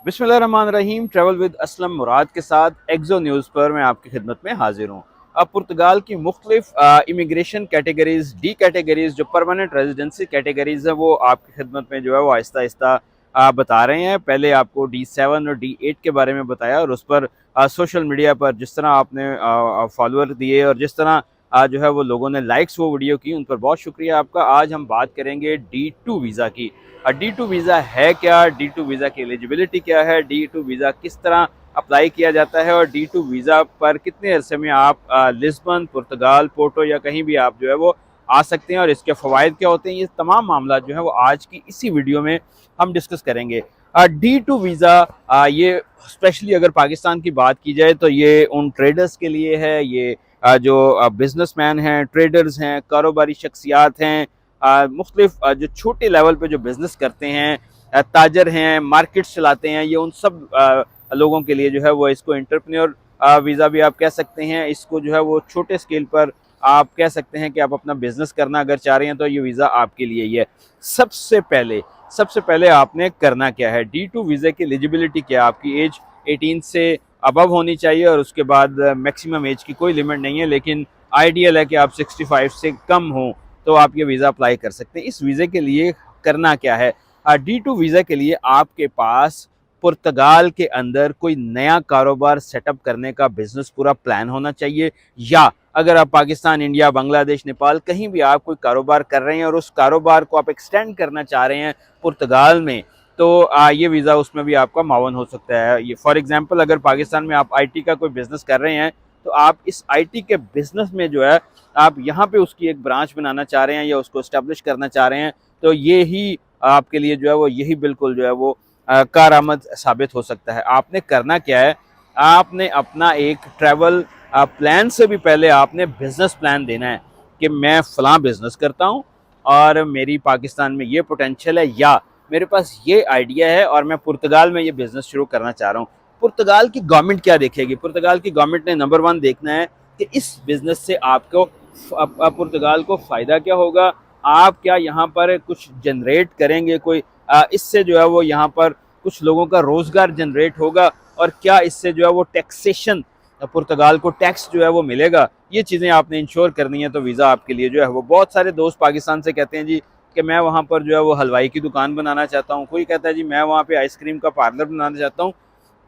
बिस्मिल्लाहिर्रहमानिर्रहीम। Travel with Aslam मुराद के साथ एक्सो न्यूज़ पर मैं आपकी खिदमत में हाजिर हूँ। अब पुर्तगाल की मुख्तलिफ इमिग्रेशन कैटेगरीज, डी कैटेगरीज, जो परमानेंट रेजिडेंसी कैटेगरीज है, वो आपकी खिदमत में जो है वो आहिस्ता आहिस्ता बता रहे हैं। पहले आपको D7 और D8 के बारे में बताया और उस पर सोशल मीडिया पर जिस तरह आपने फॉलोअर दिए और जिस तरह जो है वो लोगों ने लाइक्स वो वीडियो की, उन पर बहुत शुक्रिया आपका। आज हम बात करेंगे D2 वीज़ा की। D2 वीज़ा है क्या, D2 वीज़ा की एलिजिबिलिटी क्या है, D2 वीज़ा किस तरह अप्लाई किया जाता है और D2 वीज़ा पर कितने अरसे में आप लिस्बन, पुर्तगाल, पोर्टो या कहीं भी आप जो है वो आ सकते हैं और इसके फ़वाइद क्या होते हैं। ये तमाम मामला जो है वो आज की इसी वीडियो में हम डिस्कस करेंगे। D2 वीज़ा ये स्पेशली अगर पाकिस्तान की बात की जाए तो ये उन ट्रेडर्स के लिए है। ये जो बिजनेसमैन हैं, ट्रेडर्स हैं, कारोबारी शख्सियात हैं, मुख्तलिफ जो छोटे लेवल पे जो बिज़नेस करते हैं, ताजर हैं, मार्केट्स चलाते हैं, ये उन सब लोगों के लिए जो है वो इसको एंटरप्रेन्योर वीज़ा भी आप कह सकते हैं। इसको जो है वो छोटे स्केल पर आप कह सकते हैं कि आप अपना बिज़नेस करना अगर चाह रहे हैं तो ये वीज़ा आपके लिए ही है। सबसे पहले आपने करना क्या है, D2 वीज़े की एलिजिबिलिटी क्या है। आपकी एज 18 से अबव होनी चाहिए और उसके बाद मैक्सिमम एज की कोई लिमिट नहीं है, लेकिन आइडियल है कि आप 65 से कम हों तो आप ये वीज़ा अप्लाई कर सकते हैं। इस वीज़े के लिए करना क्या है, D2 वीज़ा के लिए आपके पास पुर्तगाल के अंदर कोई नया कारोबार सेटअप करने का बिजनेस पूरा प्लान होना चाहिए, या अगर आप पाकिस्तान, इंडिया, बांग्लादेश, नेपाल कहीं भी आप कोई कारोबार कर रहे हैं और उस कारोबार को आप एक्सटेंड करना चाह रहे हैं पुर्तगाल में, तो ये वीज़ा उसमें भी आपका मावन हो सकता है। ये फॉर एग्जांपल अगर पाकिस्तान में आप आईटी का कोई बिज़नेस कर रहे हैं तो आप इस आईटी के बिज़नेस में जो है आप यहाँ पे उसकी एक ब्रांच बनाना चाह रहे हैं या उसको इस्टेब्लिश करना चाह रहे हैं, तो ये ही आपके लिए जो है वो यही बिल्कुल जो है वो कारआमद साबित हो सकता है। आपने करना क्या है, आपने अपना एक ट्रैवल प्लान से भी पहले आपने बिज़नेस प्लान देना है कि मैं फ़लाँ बिज़नेस करता हूँ और मेरी पाकिस्तान में ये पोटेंशियल है, या मेरे पास ये आइडिया है और मैं पुर्तगाल में ये बिज़नेस शुरू करना चाह रहा हूँ। पुर्तगाल की गवर्नमेंट क्या देखेगी, पुर्तगाल की गवर्नमेंट ने नंबर 1 देखना है कि इस बिज़नेस से आपको पुर्तगाल को फ़ायदा क्या होगा, आप क्या यहाँ पर कुछ जनरेट करेंगे, कोई इससे जो है वो यहाँ पर कुछ लोगों का रोज़गार जनरेट होगा, और क्या इससे जो है वो टैक्सेशन, पुर्तगाल को टैक्स जो है वो मिलेगा। ये चीज़ें आपने इंश्योर करनी है तो वीज़ा आपके लिए जो है वो। बहुत सारे दोस्त पाकिस्तान से कहते हैं जी कि मैं वहाँ पर जो है वो हलवाई की दुकान बनाना चाहता हूँ, कोई कहता है जी मैं वहाँ पे आइसक्रीम का पार्लर बनाना चाहता हूँ।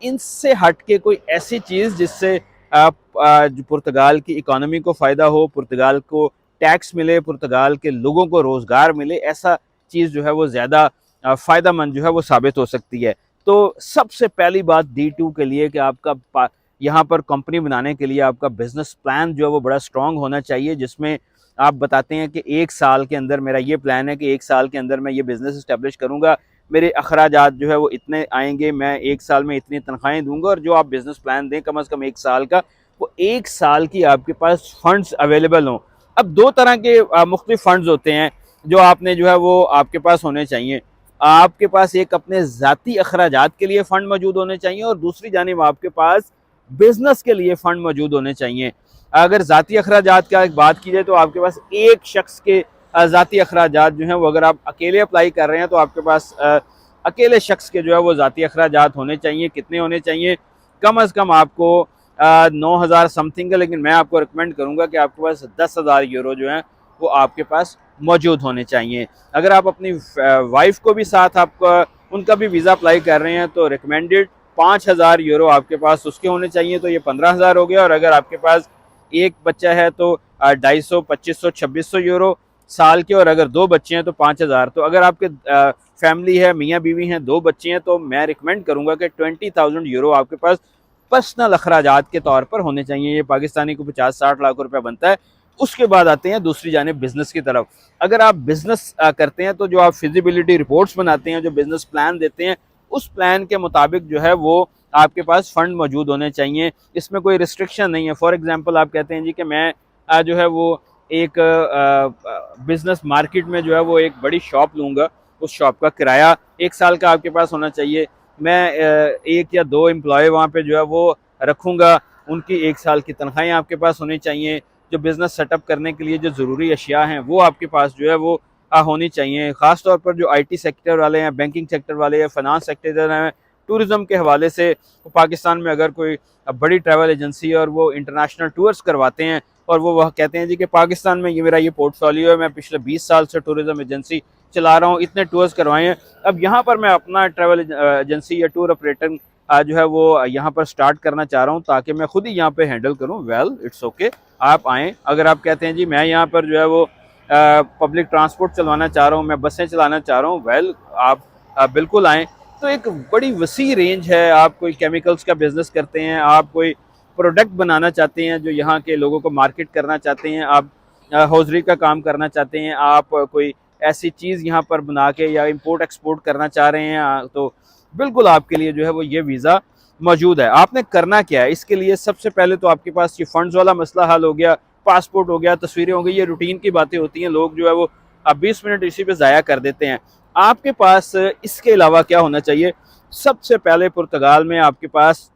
इनसे हट के कोई ऐसी चीज़ जिससे जो पुर्तगाल की इकोनॉमी को फ़ायदा हो, पुर्तगाल को टैक्स मिले, पुर्तगाल के लोगों को रोज़गार मिले, ऐसा चीज़ जो है वो ज़्यादा फ़ायदेमंद जो है वो साबित हो सकती है। तो सबसे पहली बात D2 के लिए कि आपका यहाँ पर कंपनी बनाने के लिए आपका बिज़नेस प्लान जो है वो बड़ा स्ट्रॉन्ग होना चाहिए, जिसमें आप बताते हैं कि 1 साल के अंदर मेरा ये प्लान है कि 1 साल के अंदर मैं ये बिज़नेस इस्टेब्लिश करूँगा, मेरे अखराजात जो है वो इतने आएंगे, मैं 1 साल में इतनी तनख्वाहें दूंगा, और जो आप बिज़नेस प्लान दें कम से कम 1 साल का, वो 1 साल की आपके पास फंड्स अवेलेबल हों। अब 2 तरह के मुख्तलिफ फंड्स होते हैं जो आपने जो है वो आपके पास होने चाहिए। आपके पास एक अपने ज़ाती अखराजात के लिए फ़ंड मौजूद होने चाहिए और दूसरी जानिब आपके पास बिज़नेस के लिए फ़ंड मौजूद होने चाहिए। अगर ज़ाती अखराजात की बात की जाए तो आपके पास एक शख्स के ज़ाती अखराजात जो हैं वो, अगर आप अकेले अप्लाई कर रहे हैं तो आपके पास अकेले शख्स के जो है वो ज़ाती अखराजात होने चाहिए। कितने होने चाहिए, कम अज़ कम आपको 9,000 समथिंग है, लेकिन मैं आपको रिकमेंड करूँगा कि आपके पास 10,000 यूरो जो हैं वो आपके पास मौजूद होने चाहिए। अगर आप अपनी वाइफ को भी साथ आपका उनका भी वीज़ा अप्लाई कर रहे हैं तो रिकमेंडेड 5,000 यूरो आपके पास उसके होने चाहिए, तो ये 15,000 हो गया। और अगर आपके पास एक बच्चा है तो 250, 2500, 2600 यूरो साल के, और अगर 2 बच्चे हैं तो 5,000। तो अगर आपके फैमिली है, मियाँ बीवी हैं, 2 बच्चे हैं, तो मैं रिकमेंड करूँगा कि 20,000 यूरो आपके पास पर्सनल अखराजात के तौर पर होने चाहिए। ये पाकिस्तानी को 50-60 लाख रुपया बनता है। उसके बाद आते हैं दूसरी जानिब बिज़नेस की तरफ। अगर आप बिज़नेस करते हैं तो जो आप फिजिबिलिटी रिपोर्ट्स बनाते हैं, जो बिज़नेस प्लान देते हैं, उस प्लान के मुताबिक जो है वो आपके पास फ़ंड मौजूद होने चाहिए। इसमें कोई रिस्ट्रिक्शन नहीं है। फॉर एग्ज़ाम्पल आप कहते हैं जी कि मैं जो है वो एक बिज़नेस मार्केट में जो है वो एक बड़ी शॉप लूँगा, उस शॉप का किराया 1 साल का आपके पास होना चाहिए। मैं 1 या 2 एम्प्लॉय वहाँ पे जो है वो रखूँगा, उनकी 1 साल की तनख्वाहें आपके पास होनी चाहिए। जो बिज़नेस सेटअप करने के लिए जो ज़रूरी अशिया हैं वो आपके पास जो है वो होनी चाहिए। ख़ास तौर पर जो आईटी सेक्टर वाले हैं, बैंकिंग सेक्टर वाले हैं, फाइनेंस सेक्टर हैं, टूरिज़्म के हवाले से पाकिस्तान में अगर कोई बड़ी ट्रैवल एजेंसी और वो इंटरनेशनल टूर्स करवाते हैं और वो वह कहते हैं जी कि पाकिस्तान में ये मेरा ये पोर्टफोलियो है, मैं पिछले 20 साल से टूरिज़्म एजेंसी चला रहा हूँ, इतने टूर्स करवाए हैं, अब यहाँ पर मैं अपना ट्रैवल एजेंसी या टूर ऑपरेटर जो है वो यहाँ पर स्टार्ट करना चाह रहा हूँ ताकि मैं खुद ही यहाँ पे हैंडल करूँ। वेल इट्स ओके, आप आएँ। अगर आप कहते हैं जी मैं यहाँ पर जो है वो पब्लिक ट्रांसपोर्ट चलवाना चाह रहा हूँ, मैं बसें चलाना चाह रहा हूँ, वेल आप बिल्कुल आएँ। तो एक बड़ी वसी रेंज है, आप कोई केमिकल्स का बिज़नेस करते हैं, आप कोई प्रोडक्ट बनाना चाहते हैं जो यहाँ के लोगों को मार्केट करना चाहते हैं, आप हौजरी का काम करना चाहते हैं, आप कोई ऐसी चीज़ यहाँ पर बना के या इंपोर्ट एक्सपोर्ट करना चाह रहे हैं, तो बिल्कुल आपके लिए जो है वो ये वीज़ा मौजूद है। आपने करना क्या है इसके लिए? सबसे पहले तो आपके पास ये फंड्स वाला मसला हल हो गया, पासपोर्ट हो गया, तस्वीरें हो गई, ये रूटीन की बातें होती हैं, लोग जो है वो 20 मिनट इसी पे ज़ाया कर देते हैं। आपके पास इसके अलावा क्या होना चाहिए? सबसे पहले पुर्तगाल में आपके पास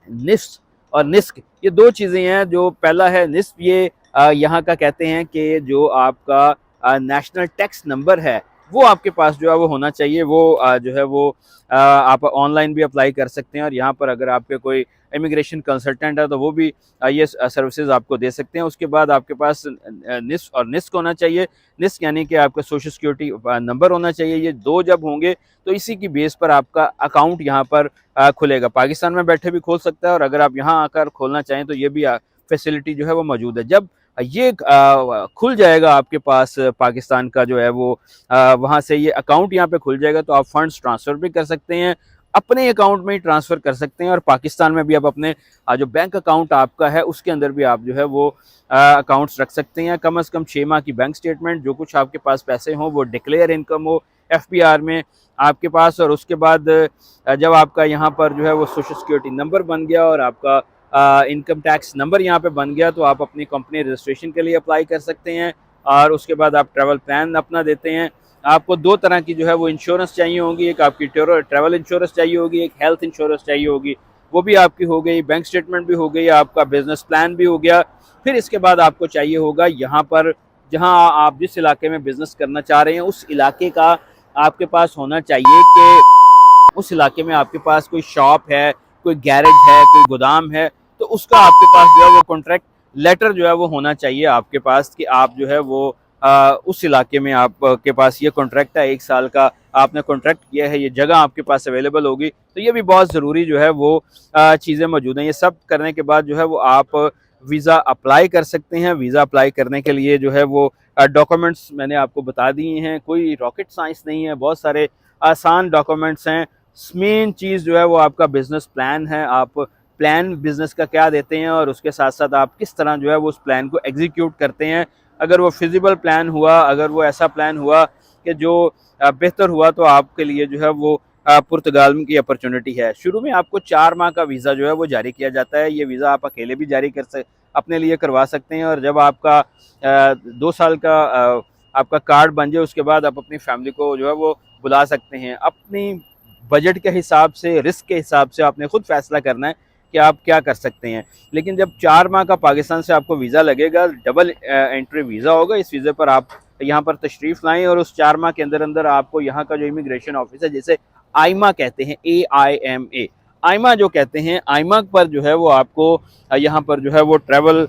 निस्क और निस्क, ये दो चीज़ें हैं। जो पहला है निस्क, ये यहाँ का कहते हैं कि जो आपका नेशनल टैक्स नंबर है वो आपके पास जो है वो होना चाहिए। वो जो है वो आप ऑनलाइन भी अप्लाई कर सकते हैं और यहाँ पर अगर आपके कोई इमिग्रेशन कंसल्टेंट है तो वो भी ये सर्विसेज आपको दे सकते हैं। उसके बाद आपके पास निस्क और निस्क होना चाहिए। निस्क यानी कि आपका सोशल सिक्योरिटी नंबर होना चाहिए। ये दो जब होंगे तो इसी की बेस पर आपका अकाउंट यहाँ पर खुलेगा। पाकिस्तान में बैठे भी खोल सकता है और अगर आप यहाँ आकर खोलना चाहें तो ये भी फैसिलिटी जो है वो मौजूद है। जब ये खुल जाएगा आपके पास पाकिस्तान का जो है वो वहाँ से ये अकाउंट यहाँ पे खुल जाएगा तो आप फंड्स ट्रांसफ़र भी कर सकते हैं, अपने अकाउंट में ही ट्रांसफ़र कर सकते हैं और पाकिस्तान में भी आप अपने जो बैंक अकाउंट आपका है उसके अंदर भी आप जो है वो अकाउंट्स रख सकते हैं। कम से कम 6 माह की बैंक स्टेटमेंट, जो कुछ आपके पास पैसे हों वो डिक्लेयर इनकम हो FPR में आपके पास। और उसके बाद जब आपका यहाँ पर जो है वो सोशल सिक्योरिटी नंबर बन गया और आपका इनकम टैक्स नंबर यहाँ पे बन गया तो आप अपनी कंपनी रजिस्ट्रेशन के लिए अप्लाई कर सकते हैं। और उसके बाद आप ट्रैवल प्लान अपना देते हैं। आपको दो तरह की जो है वो इंश्योरेंस चाहिए होगी, एक आपकी ट्रैवल इंश्योरेंस चाहिए होगी, एक हेल्थ इंश्योरेंस चाहिए होगी, वो भी आपकी हो गई, बैंक स्टेटमेंट भी हो गई, आपका बिजनेस प्लान भी हो गया। फिर इसके बाद आपको चाहिए होगा यहाँ पर जहाँ आप जिस इलाके में बिजनेस करना चाह रहे हैं उस इलाके का आपके पास होना चाहिए कि उस इलाके में आपके पास कोई शॉप है, कोई गैरेज है, कोई गोदाम है, तो उसका आपके पास जो है वो कॉन्ट्रैक्ट लेटर जो है वो होना चाहिए आपके पास कि आप जो है वो उस इलाके में आपके पास ये कॉन्ट्रैक्ट है, 1 साल का आपने कॉन्ट्रैक्ट किया है, ये जगह आपके पास अवेलेबल होगी। तो ये भी बहुत ज़रूरी जो है वो चीज़ें मौजूद हैं। ये सब करने के बाद जो है वो आप वीज़ा अप्लाई कर सकते हैं। वीज़ा अप्लाई करने के लिए जो है वो डॉक्यूमेंट्स मैंने आपको बता दिए हैं, कोई रॉकेट साइंस नहीं है, बहुत सारे आसान डॉक्यूमेंट्स हैं। मेन चीज़ जो है वो आपका बिज़नेस प्लान है। आप प्लान बिज़नेस का क्या देते हैं और उसके साथ साथ आप किस तरह जो है वो उस प्लान को एग्जीक्यूट करते हैं। अगर वो फिजिबल प्लान हुआ, अगर वो ऐसा प्लान हुआ कि जो बेहतर हुआ तो आपके लिए जो है वो पुर्तगाल की अपॉर्चुनिटी है। शुरू में आपको 4 माह का वीज़ा जो है वो जारी किया जाता है। ये वीज़ा आप अकेले भी जारी अपने लिए करवा सकते हैं और जब आपका 2 साल का आपका कार्ड बन जाए उसके बाद आप अपनी फैमिली को जो है वो बुला सकते हैं। अपनी बजट के हिसाब से, रिस्क के हिसाब से आपने खुद फैसला करना है कि आप क्या कर सकते हैं। लेकिन जब 4 माह का पाकिस्तान से आपको वीज़ा लगेगा, डबल एंट्री वीज़ा होगा, इस वीज़े पर आप यहाँ पर तशरीफ़ लाएँ और उस 4 माह के अंदर अंदर आपको यहाँ का जो इमिग्रेशन ऑफिस है, जिसे आइमा कहते हैं, AIMA, आइमा जो कहते हैं, आइमा पर जो है वो आपको यहाँ पर जो है वो ट्रैवल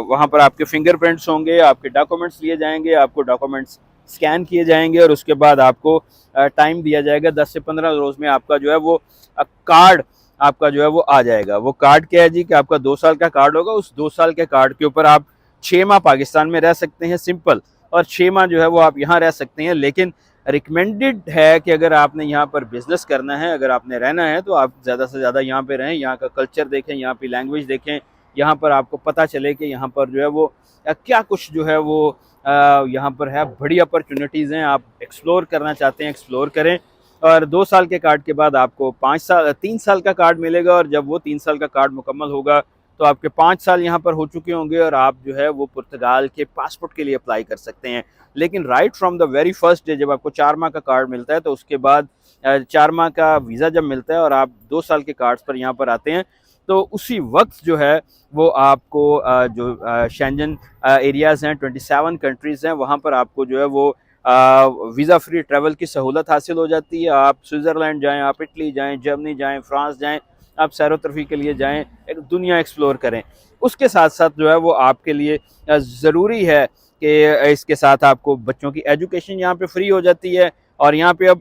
वहाँ पर आपके फिंगरप्रिंट्स होंगे, आपके डॉक्यूमेंट्स लिए जाएंगे, आपको डॉक्यूमेंट्स स्कैन किए जाएंगे और उसके बाद आपको टाइम दिया जाएगा 10 से 15 रोज़ में आपका जो है वो कार्ड आपका जो है वो आ जाएगा। वो कार्ड क्या है जी कि आपका 2 साल का कार्ड होगा। उस 2 साल के कार्ड के ऊपर आप 6 माह पाकिस्तान में रह सकते हैं सिंपल, और 6 माह जो है वो आप यहाँ रह सकते हैं। लेकिन रिकमेंडेड है कि अगर आपने यहाँ पर बिज़नेस करना है, अगर आपने रहना है तो आप ज़्यादा से ज़्यादा यहाँ पे रहें, यहाँ का कल्चर देखें, यहाँ की लैंग्वेज देखें, यहाँ पर आपको पता चले कि यहाँ पर जो है वो क्या कुछ जो है वो यहाँ पर है। बड़ी अपॉर्चुनिटीज़ हैं, आप एक्सप्लोर करना चाहते हैं एक्सप्लोर करें। और 2 साल के कार्ड के बाद आपको 3 साल का कार्ड मिलेगा और जब वो 3 साल का कार्ड मुकम्मल होगा तो आपके 5 साल यहाँ पर हो चुके होंगे और आप जो है वो पुर्तगाल के पासपोर्ट के लिए अप्लाई कर सकते हैं। लेकिन right from the very first day जब आपको 4 माह का कार्ड मिलता है तो उसके बाद 4 माह का वीज़ा जब मिलता है और आप 2 साल के कार्ड्स पर यहाँ पर आते हैं तो उसी वक्त जो है वो आपको जो शेंजन एरियाज़ हैं, 27 कंट्रीज़ हैं, वहाँ पर आपको जो है वो वीज़ा फ्री ट्रैवल की सहूलत हासिल हो जाती है। आप स्विट्ज़रलैंड जाएँ, आप इटली जाएँ, जर्मनी जाएँ, फ्रांस जाएँ, आप सैर तफरीह के लिए जाएँ, एक दुनिया एक्सप्लोर करें। उसके साथ-साथ जो है वो आपके लिए ज़रूरी है कि इसके साथ आपको बच्चों की एजुकेशन यहाँ पे फ्री हो जाती है, और यहाँ पे अब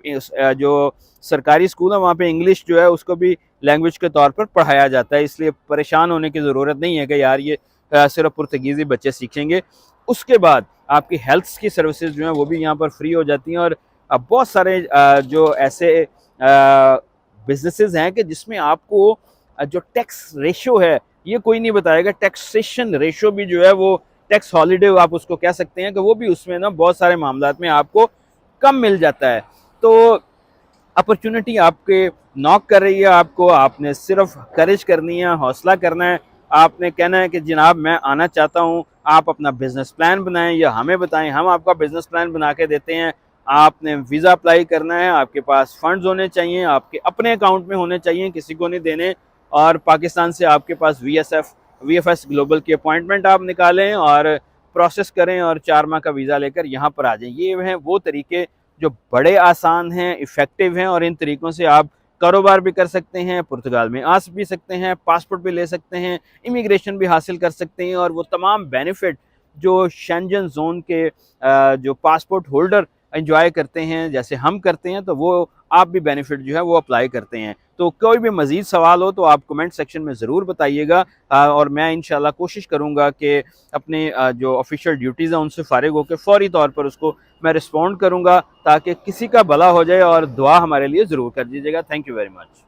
जो सरकारी स्कूल है वहाँ पे इंग्लिश जो है उसको भी लैंग्वेज के तौर पर पढ़ाया जाता है, इसलिए परेशान होने की ज़रूरत नहीं है कि यार ये सिर्फ पुर्तगीज़ी बच्चे सीखेंगे। उसके बाद आपकी हेल्थ की सर्विसेज जो हैं वो भी यहाँ पर फ्री हो जाती हैं, और अब बहुत सारे जो ऐसे बिजनेसेस हैं कि जिसमें आपको जो टैक्स रेशो है ये कोई नहीं बताएगा। टैक्सेशन रेशो भी जो है वो टैक्स हॉलीडे आप उसको कह सकते हैं कि वो भी उसमें ना बहुत सारे मामलात में आपको कम मिल जाता है। तो अपॉर्चुनिटी आपके नॉक कर रही है आपको, आपने सिर्फ करेज करनी है, हौसला करना है। आपने कहना है कि जनाब मैं आना चाहता हूँ, आप अपना बिजनेस प्लान बनाएं या हमें बताएं, हम आपका बिजनेस प्लान बना के देते हैं। आपने वीज़ा अप्लाई करना है, आपके पास फंड्स होने चाहिए, आपके अपने अकाउंट में होने चाहिए, किसी को नहीं देने, और पाकिस्तान से आपके पास VFS ग्लोबल की अपॉइंटमेंट आप निकालें और प्रोसेस करें और 4 माह का वीज़ा लेकर यहाँ पर आ जाएं। ये हैं वो तरीके जो बड़े आसान हैं, इफ़ेक्टिव हैं, और इन तरीक़ों से आप कारोबार भी कर सकते हैं, पुर्तगाल में आ भी सकते हैं, पासपोर्ट भी ले सकते हैं, इमिग्रेशन भी हासिल कर सकते हैं, और वो तमाम बेनिफिट जो शेंजन ज़ोन के जो पासपोर्ट होल्डर एंजॉय करते हैं जैसे हम करते हैं, तो वो आप भी बेनिफिट जो है वो अप्लाई करते हैं। तो कोई भी मज़ीद सवाल हो तो आप कमेंट सेक्शन में ज़रूर बताइएगा, और मैं इंशाल्लाह कोशिश करूँगा कि अपने जो ऑफिशियल ड्यूटीज़ हैं उनसे फ़ारिग होकर फ़ौरी तौर पर उसको मैं रिस्पॉन्ड करूँगा, ताकि किसी का भला हो जाए, और दुआ हमारे लिए ज़रूर कर दीजिएगा। Thank you very much.